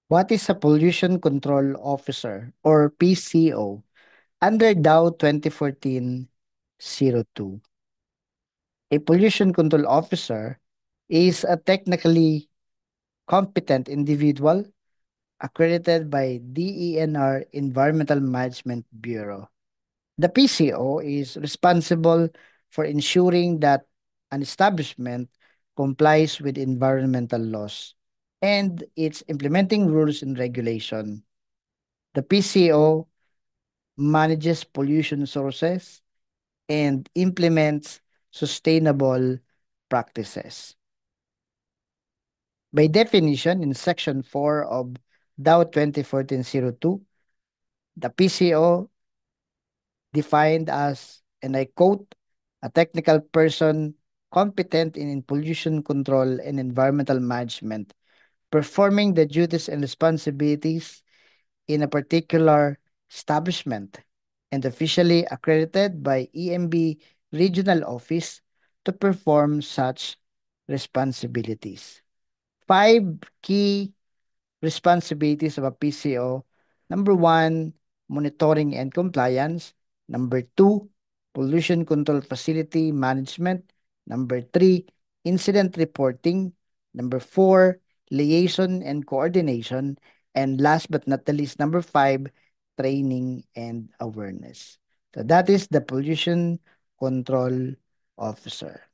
What is a pollution control officer or PCO under DOW 2014-02? A pollution control officer is a technically competent individual accredited by DENR Environmental Management Bureau. The PCO is responsible for ensuring that an establishment complies with environmental laws and its implementing rules and regulation. The PCO manages pollution sources and implements sustainable practices. By definition, in Section 4 of DOW 2014-02, the PCO defined as, and I quote, a technical person competent in pollution control and environmental management, performing the duties and responsibilities in a particular establishment and officially accredited by EMB Regional Office to perform such responsibilities. Five key responsibilities of a PCO. Number one, monitoring and compliance. Number two, pollution control facility management. Number three, incident reporting. Number four, liaison and coordination. And last but not the least, number five, training and awareness. So that is the pollution control officer.